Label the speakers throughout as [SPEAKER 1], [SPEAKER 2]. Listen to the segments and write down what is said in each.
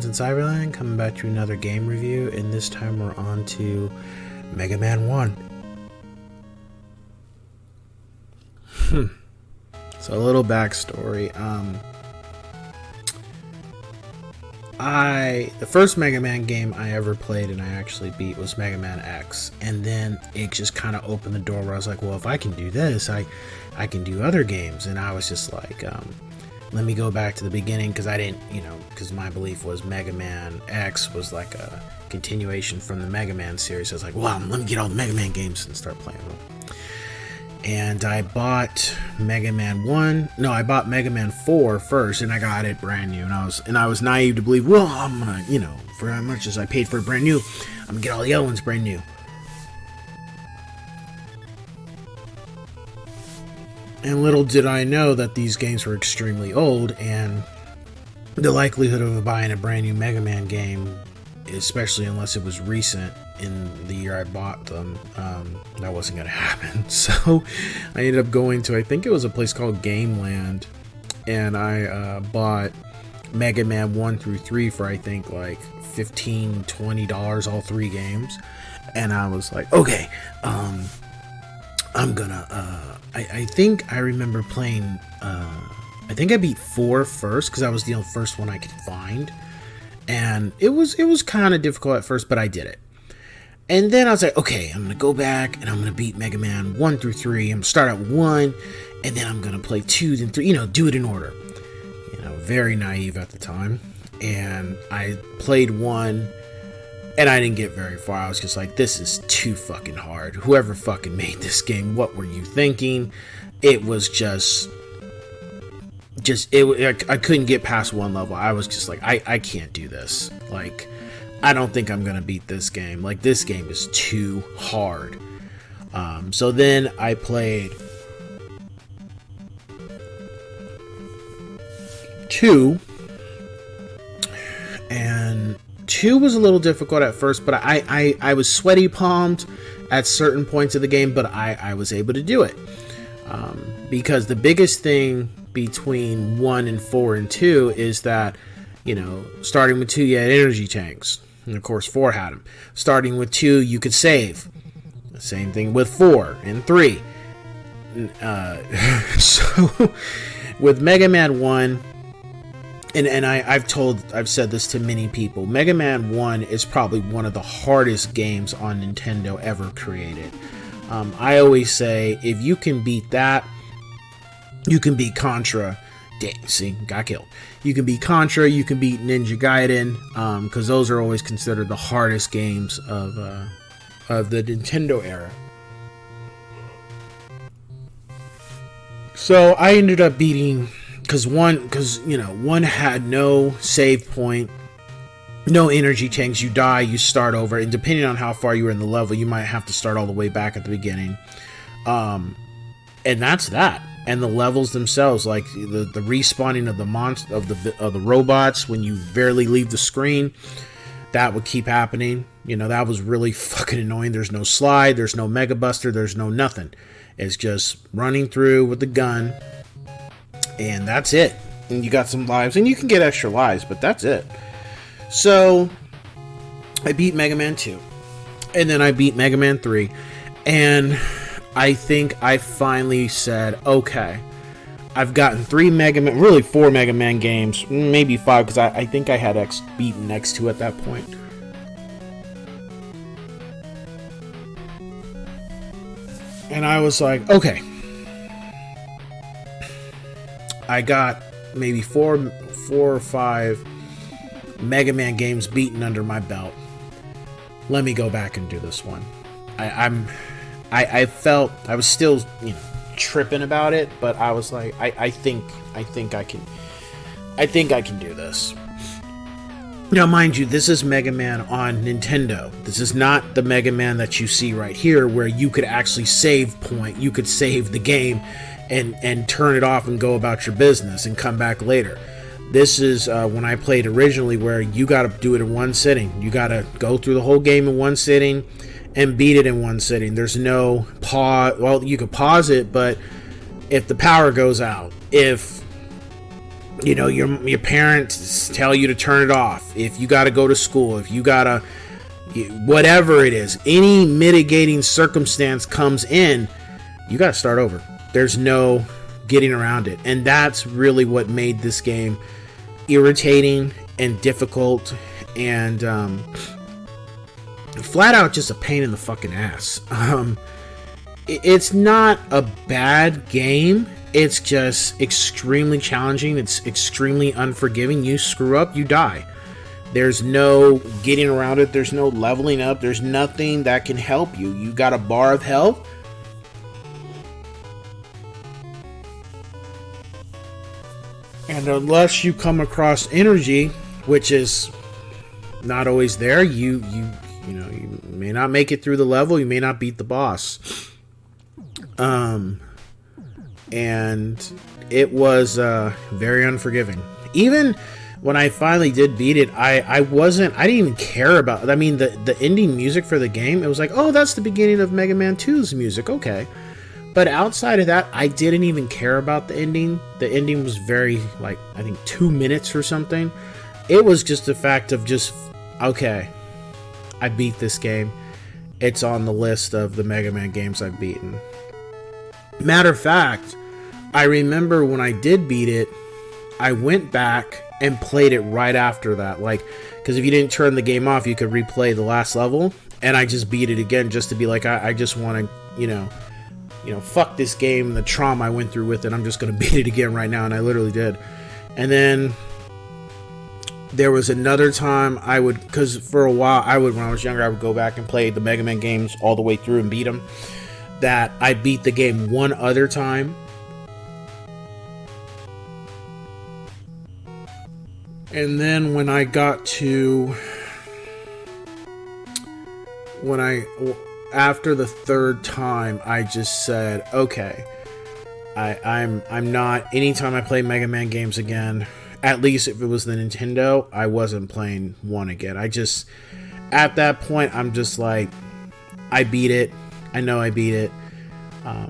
[SPEAKER 1] in Cyberland, coming back to another game review, and this time we're on to Mega Man 1. So a little backstory. The first Mega Man game I ever played and I actually beat was Mega Man X, and then it just kind of opened the door where I was like, well, if I can do this, I can do other games. And I was just like, let me go back to the beginning, because I didn't, because my belief was Mega Man X was like a continuation from the Mega Man series. So I was like, well, let me get all the Mega Man games and start playing them. And I bought Mega Man 1. No, I bought Mega Man 4 first, and I got it brand new. And I was naive to believe, well, I'm gonna, for how much as I paid for it brand new, I'm gonna get all the other ones brand new. And little did I know that these games were extremely old, and the likelihood of buying a brand new Mega Man game, especially unless it was recent in the year I bought them, that wasn't going to happen. So I ended up going to, I think it was a place called Gameland, and I bought Mega Man 1 through 3 for I think like $15, $20, all three games. And I was like, okay, I'm gonna, I think I remember playing, I think I beat 4 first, because that was the first one I could find. And it was kind of difficult at first, but I did it. And then I was like, okay, I'm going to go back and I'm going to beat Mega Man 1 through 3. I'm going to start at 1, and then I'm going to play 2, then 3, do it in order. Very naive at the time. And I played 1, and I didn't get very far. I was just like, this is too fucking hard. Whoever fucking made this game, what were you thinking? It was I couldn't get past one level. I was just like, I can't do this. Like, I don't think I'm gonna beat this game. Like, this game is too hard. So then I played 2, and 2 was a little difficult at first, but I was sweaty palmed at certain points of the game, but I was able to do it. Because the biggest thing between 1 and 4 and 2 is that, starting with 2 you had energy tanks, and of course 4 had them. Starting with 2 you could save. The same thing with 4 and 3. So with Mega Man 1, and I've said this to many people, Mega Man 1 is probably one of the hardest games on Nintendo ever created. I always say, if you can beat that, you can beat Contra. See, got killed. You can beat Contra, you can beat Ninja Gaiden, because those are always considered the hardest games of the Nintendo era. So I ended up beating, because one had no save point, no energy tanks. You die, you start over, and depending on how far you were in the level, you might have to start all the way back at the beginning. And that's that. And the levels themselves, like the respawning of the robots when you barely leave the screen, that would keep happening. That was really fucking annoying. There's no slide, there's no Mega Buster, there's no nothing. It's just running through with the gun, and that's it. And you got some lives, and you can get extra lives, but that's it. So I beat Mega Man 2, and then I beat Mega Man 3, and I think I finally said, okay, I've gotten 4 Mega Man games, maybe 5, because I think I had beaten X2 at that point. And I was like, okay, I got maybe 4 or 5 Mega Man games beaten under my belt. Let me go back and do this one. I felt I was still tripping about it, but I was like, I think I can do this. Now, mind you, this is Mega Man on Nintendo. This is not the Mega Man that you see right here, where you could actually save point. You could save the game and turn it off and go about your business and come back later. This is when I played originally, where you got to do it in one sitting. You got to go through the whole game in one sitting and beat it in one sitting. There's no pause. Well, you could pause it, but if the power goes out, if your parents tell you to turn it off. If you got to go to school, if you got to, whatever it is, any mitigating circumstance comes in, you got to start over. There's no getting around it. And that's really what made this game irritating and difficult and flat out just a pain in the fucking ass. It's not a bad game. It's just extremely challenging. It's extremely unforgiving. You screw up, you die. There's no getting around it. There's no leveling up. There's nothing that can help you. You got a bar of health. And unless you come across energy, which is not always there, you may not make it through the level. You may not beat the boss. And it was very unforgiving. Even when I finally did beat it, I didn't even care about, I mean, the ending music for the game, it was like, oh, that's the beginning of Mega Man 2's music, okay. But outside of that, I didn't even care about the ending. The ending was very, like, I think 2 minutes or something. It was just the fact of just, okay, I beat this game. It's on the list of the Mega Man games I've beaten. Matter of fact, I remember when I did beat it, I went back and played it right after that. Like, because if you didn't turn the game off, you could replay the last level. And I just beat it again just to be like, I just want to, fuck this game, the trauma I went through with it. I'm just going to beat it again right now. And I literally did. And then there was another time because for a while, when I was younger, I would go back and play the Mega Man games all the way through and beat them. That I beat the game one other time. And then when I got to, after the third time, I just said, okay, I'm not, anytime I play Mega Man games again, at least if it was the Nintendo, I wasn't playing one again. At that point, I'm just like, I beat it. I know I beat it. I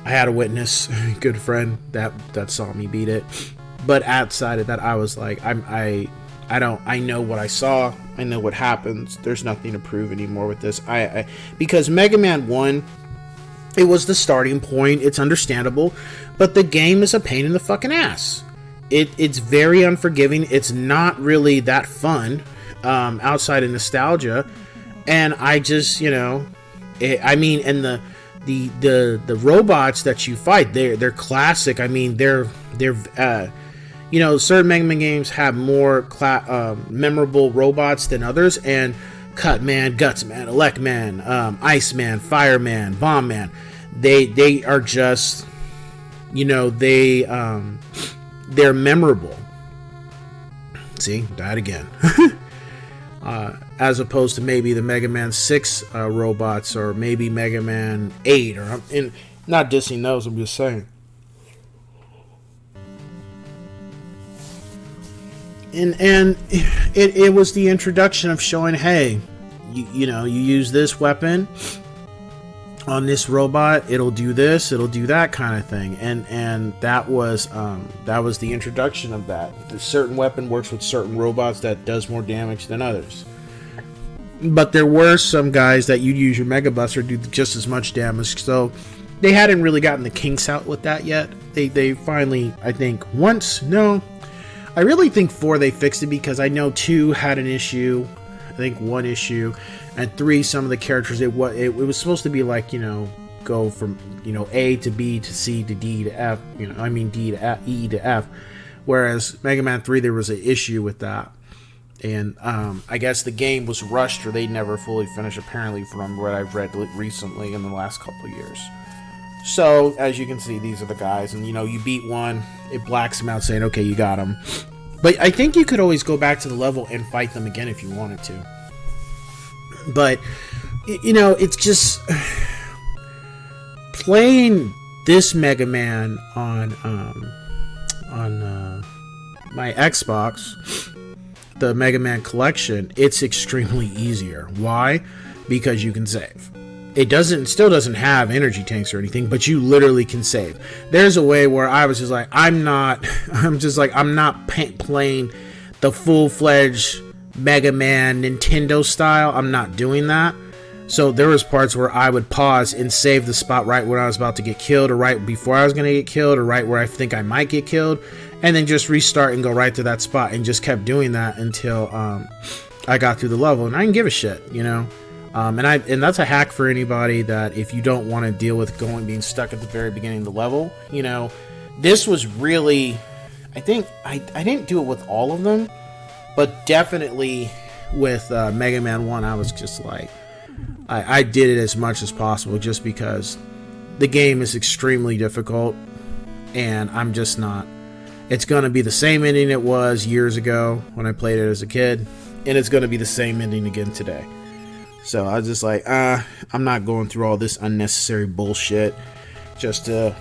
[SPEAKER 1] had a witness, good friend, that saw me beat it. But outside of that, I was like, I know what I saw. I know what happens. There's nothing to prove anymore with this. Because Mega Man 1, it was the starting point. It's understandable. But the game is a pain in the fucking ass. It's very unforgiving. It's not really that fun outside of nostalgia. And I just, and the robots that you fight, they're classic. I mean, they're certain Mega Man games have more memorable robots than others, and Cutman, Gutsman, Electman, Iceman, Fireman, Bombman, they are just, they're memorable. See, died again. As opposed to maybe the Mega Man 6 robots, or maybe Mega Man 8, and not dissing those, I'm just saying. And it was the introduction of showing, hey, you use this weapon on this robot, it'll do this, it'll do that kind of thing, and that was the introduction of that. A certain weapon works with certain robots that does more damage than others. But there were some guys that you'd use your Mega Buster do just as much damage, so they hadn't really gotten the kinks out with that yet. They finally, I think, I really think 4 they fixed it, because I know 2 had an issue, I think 1 issue, and 3, some of the characters, it was supposed to be like, go from, A to B to C to D to F, D to F, E to F, whereas Mega Man 3, there was an issue with that. And I guess the game was rushed, or they never fully finished, apparently, from what I've read recently in the last couple of years. So, as you can see, these are the guys, and you beat one, it blacks them out saying, okay, you got them. But I think you could always go back to the level and fight them again if you wanted to. But, it's just playing this Mega Man on my Xbox, the Mega Man collection, it's extremely easier. Why? Because you can save. It still doesn't have energy tanks or anything, but you literally can save. There's a way where I was just like, I'm not playing the full-fledged Mega Man Nintendo style. I'm not doing that. So there was parts where I would pause and save the spot right when I was about to get killed, or right before I was going to get killed, or right where I think I might get killed, and then just restart and go right to that spot, and just kept doing that until I got through the level. And I didn't give a shit, you know. And that's a hack for anybody that if you don't want to deal with being stuck at the very beginning of the level, you know. This was really, I think, I didn't do it with all of them, but definitely with Mega Man 1, I was just like, I did it as much as possible just because the game is extremely difficult, and I'm just not. It's going to be the same ending it was years ago when I played it as a kid, and it's going to be the same ending again today. So I was just like, I'm not going through all this unnecessary bullshit just to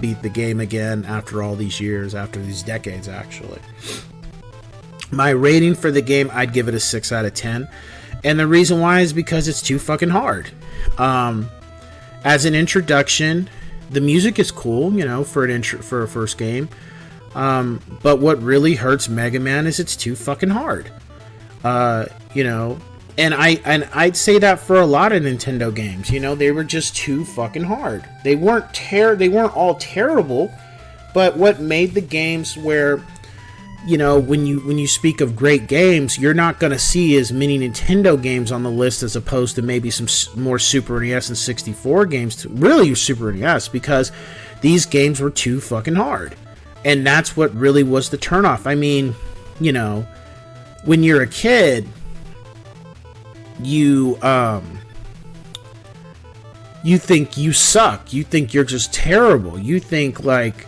[SPEAKER 1] beat the game again after all these years, after these decades, actually. My rating for the game, I'd give it a 6 out of 10. And the reason why is because it's too fucking hard. As an introduction, the music is cool, you know, for a first game. But what really hurts Mega Man is it's too fucking hard. You know, and I'd say that for a lot of Nintendo games. You know, they were just too fucking hard. They weren't all terrible, but what made the games where, you know, when you speak of great games, you're not going to see as many Nintendo games on the list as opposed to maybe some more Super NES and 64 games, really Super NES, because these games were too fucking hard. And that's what really was the turnoff. I mean, you know, when you're a kid, you think you suck. You think you're just terrible. You think, like,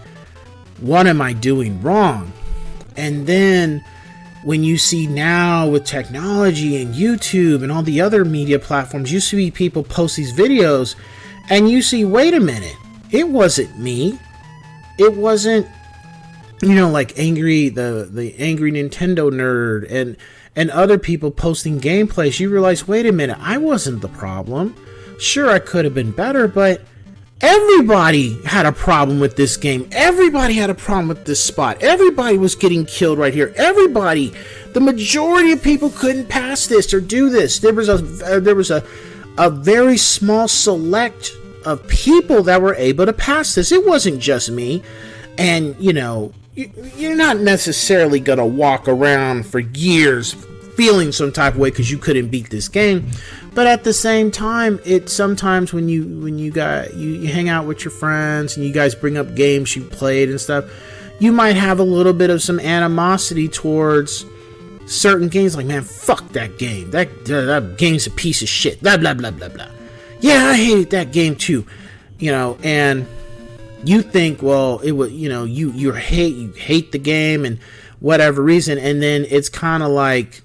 [SPEAKER 1] what am I doing wrong? And then when you see now with technology and YouTube and all the other media platforms, you see people post these videos and you see, wait a minute, it wasn't me. It wasn't, you know, like the angry Nintendo nerd and other people posting gameplays. You realize, wait a minute, I wasn't the problem. Sure, I could have been better, but everybody had a problem with this game. Everybody had a problem with this spot. Everybody was getting killed right here. Everybody, the majority of people couldn't pass this or do this. There was a very small select of people that were able to pass this. It wasn't just me. And, you know, you're not necessarily going to walk around for years feeling some type of way because you couldn't beat this game. But at the same time, it's sometimes when you hang out with your friends and you guys bring up games you played and stuff, you might have a little bit of some animosity towards certain games. Like, man, fuck that game. That game's a piece of shit. Blah blah blah blah blah. Yeah, I hated that game too. You know, and you think, well, it was, you know, you hate the game and whatever reason, and then it's kind of like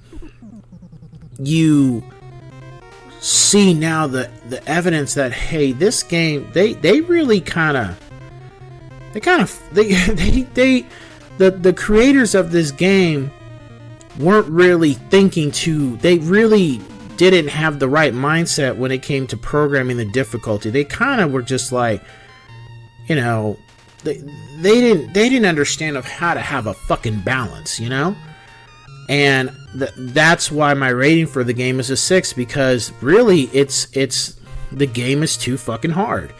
[SPEAKER 1] you see now the evidence that, hey, this game, they really the creators of this game weren't really they really didn't have the right mindset when it came to programming the difficulty. They kind of were just like, you know, they didn't understand of how to have a fucking balance, you know? And that's why my rating for the game is a 6, because really it's the game is too fucking hard.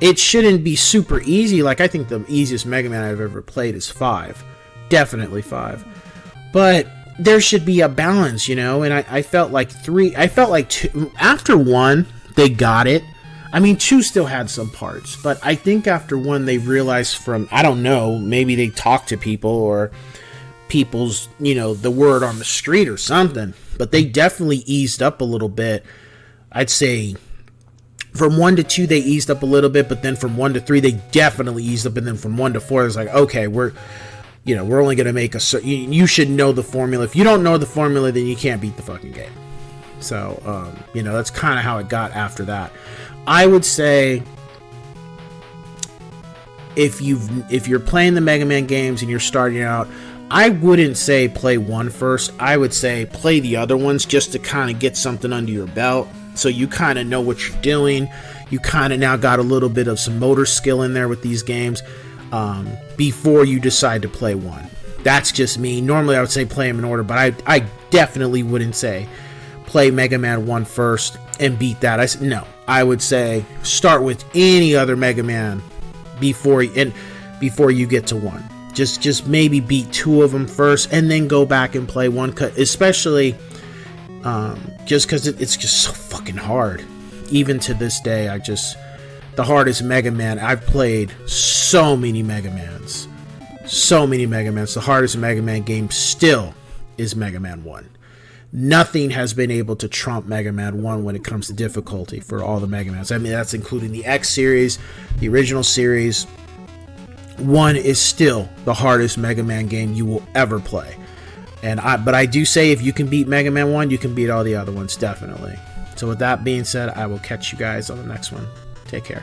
[SPEAKER 1] It shouldn't be super easy. Like, I think the easiest Mega Man I've ever played is 5. Definitely 5. But there should be a balance, you know? And I felt like 2, after 1, they got it. I mean, 2 still had some parts, but I think after 1 they realized from, I don't know, maybe they talked to people or people's, you know, the word on the street or something, but they definitely eased up a little bit. I'd say from 1 to 2 they eased up a little bit, but then from 1 to 3 they definitely eased up, and then from 1 to 4 it's like, okay, we're only going to make you should know the formula. If you don't know the formula, then you can't beat the fucking game. So you know, that's kind of how it got after that. I would say if you're playing the Mega Man games and you're starting out, I wouldn't say play 1 first. I would say play the other ones just to kind of get something under your belt, so you kind of know what you're doing. You kind of now got a little bit of some motor skill in there with these games before you decide to play 1. That's just me. Normally I would say play them in order, but I definitely wouldn't say play Mega Man 1 first and beat that. No. I would say start with any other Mega Man before you get to 1. Just maybe beat 2 of them first and then go back and play 1, especially just because it's just so fucking hard. Even to this day, the hardest Mega Man, I've played so many Mega Mans. The hardest Mega Man game still is Mega Man 1. Nothing has been able to trump Mega Man 1 when it comes to difficulty for all the Mega Mans. I mean, that's including the X series, the original series. 1 is still the hardest Mega Man game you will ever play. But I do say if you can beat Mega Man 1, you can beat all the other ones, definitely. So with that being said, I will catch you guys on the next one. Take care.